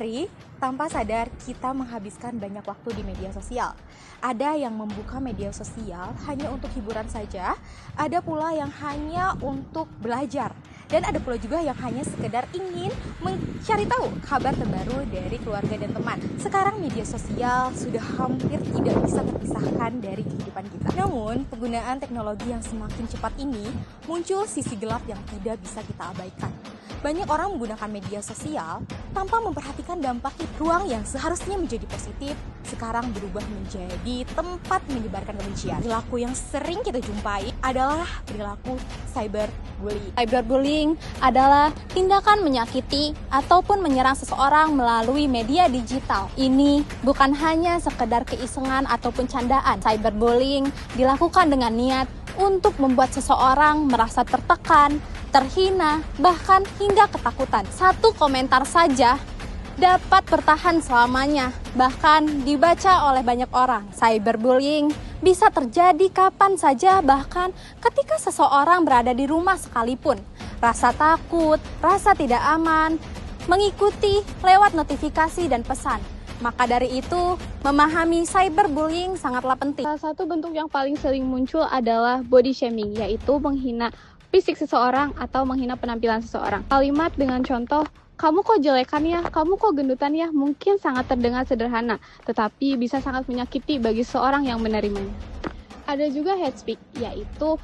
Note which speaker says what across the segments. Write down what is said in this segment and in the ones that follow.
Speaker 1: hari, tanpa sadar kita menghabiskan banyak waktu di media sosial. Ada yang membuka media sosial hanya untuk hiburan saja, ada pula yang hanya untuk belajar, dan ada pula juga yang hanya sekedar ingin mencari tahu kabar terbaru dari keluarga dan teman. Sekarang media sosial sudah hampir tidak bisa terpisahkan dari kehidupan kita. Namun, penggunaan teknologi yang semakin cepat ini muncul sisi gelap yang tidak bisa kita abaikan. Banyak orang menggunakan media sosial tanpa memperhatikan dampaknya. Ruang yang seharusnya menjadi positif sekarang berubah menjadi tempat menyebarkan kebencian. Perilaku yang sering kita jumpai adalah perilaku cyberbullying.
Speaker 2: Cyberbullying adalah tindakan menyakiti ataupun menyerang seseorang melalui media digital. Ini bukan hanya sekedar keisengan ataupun candaan. Cyberbullying dilakukan dengan niat untuk membuat seseorang merasa tertekan, terhina, bahkan hingga ketakutan. Satu komentar saja dapat bertahan selamanya, bahkan dibaca oleh banyak orang. Cyberbullying bisa terjadi kapan saja, bahkan ketika seseorang berada di rumah sekalipun. Rasa takut, rasa tidak aman, mengikuti lewat notifikasi dan pesan. Maka dari itu, memahami cyberbullying sangatlah penting.
Speaker 3: Salah satu bentuk yang paling sering muncul adalah body shaming, yaitu menghina fisik seseorang atau menghina penampilan seseorang. Kalimat dengan contoh, kamu kok jelekannya, kamu kok gendutannya, mungkin sangat terdengar sederhana, tetapi bisa sangat menyakiti bagi seseorang yang menerimanya. Ada juga hate speech, yaitu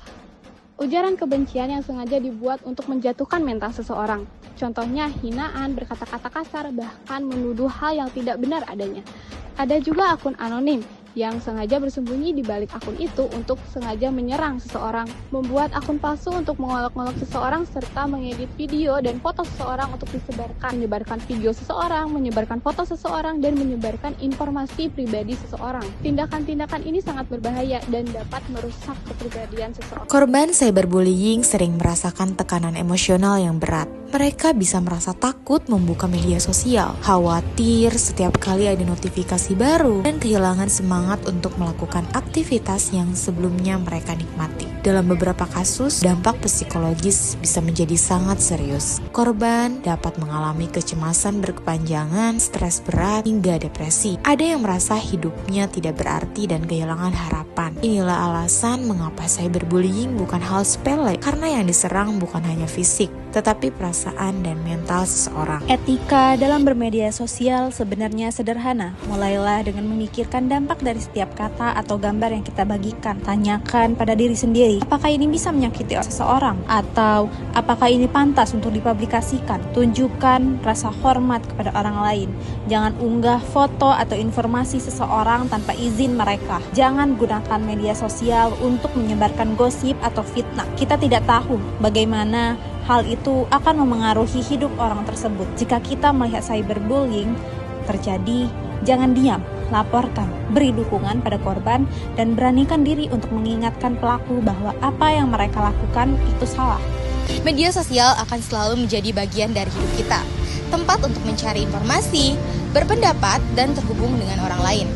Speaker 3: ujaran kebencian yang sengaja dibuat untuk menjatuhkan mental seseorang. Contohnya hinaan, berkata-kata kasar, bahkan menuduh hal yang tidak benar adanya. Ada juga akun anonim yang sengaja bersembunyi di balik akun itu untuk sengaja menyerang seseorang, membuat akun palsu untuk mengolok-olok seseorang, serta mengedit video dan foto seseorang untuk disebarkan, menyebarkan video seseorang, menyebarkan foto seseorang, dan menyebarkan informasi pribadi seseorang. Tindakan-tindakan ini sangat berbahaya dan dapat merusak kepribadian seseorang.
Speaker 4: Korban cyberbullying sering merasakan tekanan emosional yang berat. Mereka bisa merasa takut membuka media sosial, khawatir setiap kali ada notifikasi baru, dan kehilangan semangat untuk melakukan aktivitas yang sebelumnya mereka nikmati. Dalam beberapa kasus, dampak psikologis bisa menjadi sangat serius. Korban dapat mengalami kecemasan berkepanjangan, stres berat, hingga depresi. Ada yang merasa hidupnya tidak berarti dan kehilangan harapan. Inilah alasan mengapa cyberbullying bukan hal sepele, karena yang diserang bukan hanya fisik, tetapi perasaan dan mental seseorang.
Speaker 5: Etika dalam bermedia sosial sebenarnya sederhana. Mulailah dengan memikirkan dampak dari setiap kata atau gambar yang kita bagikan. Tanyakan pada diri sendiri, apakah ini bisa menyakiti seseorang? Atau apakah ini pantas untuk dipublikasikan? Tunjukkan rasa hormat kepada orang lain. Jangan unggah foto atau informasi seseorang tanpa izin mereka. Jangan gunakan media sosial untuk menyebarkan gosip atau fitnah. Kita tidak tahu bagaimana hal itu akan memengaruhi hidup orang tersebut. Jika kita melihat cyberbullying terjadi, jangan diam, laporkan, beri dukungan pada korban, dan beranikan diri untuk mengingatkan pelaku bahwa apa yang mereka lakukan itu salah.
Speaker 1: Media sosial akan selalu menjadi bagian dari hidup kita, tempat untuk mencari informasi, berpendapat, dan terhubung dengan orang lain.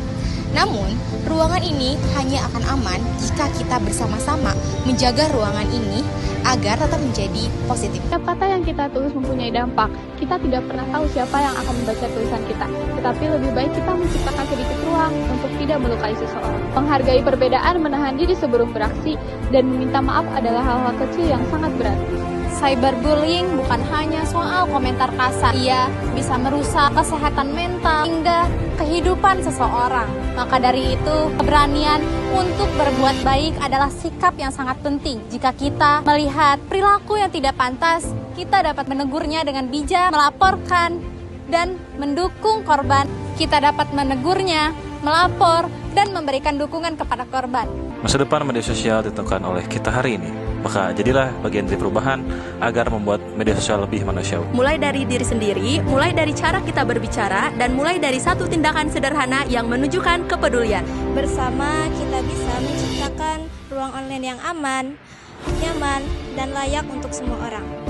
Speaker 1: Namun, ruangan ini hanya akan aman jika kita bersama-sama menjaga ruangan ini agar tetap menjadi positif.
Speaker 3: Setiap kata yang kita tulis mempunyai dampak. Kita tidak pernah tahu siapa yang akan membaca tulisan kita. Tetapi lebih baik kita menciptakan sedikit ruang untuk tidak melukai seseorang. Menghargai perbedaan, menahan diri sebelum beraksi, dan meminta maaf adalah hal-hal kecil yang sangat berarti.
Speaker 2: Cyberbullying bukan hanya soal komentar kasar. Ia bisa merusak kesehatan mental hingga kehidupan seseorang. Maka dari itu, keberanian untuk berbuat baik adalah sikap yang sangat penting. Jika kita melihat perilaku yang tidak pantas, kita dapat menegurnya dengan bijak, melaporkan, dan mendukung korban. Kita dapat menegurnya, melapor, dan memberikan dukungan kepada korban.
Speaker 6: Masa depan media sosial ditentukan oleh kita hari ini. Maka jadilah bagian dari perubahan agar membuat media sosial lebih manusiawi.
Speaker 7: Mulai dari diri sendiri, mulai dari cara kita berbicara, dan mulai dari satu tindakan sederhana yang menunjukkan kepedulian.
Speaker 8: Bersama kita bisa menciptakan ruang online yang aman, nyaman, dan layak untuk semua orang.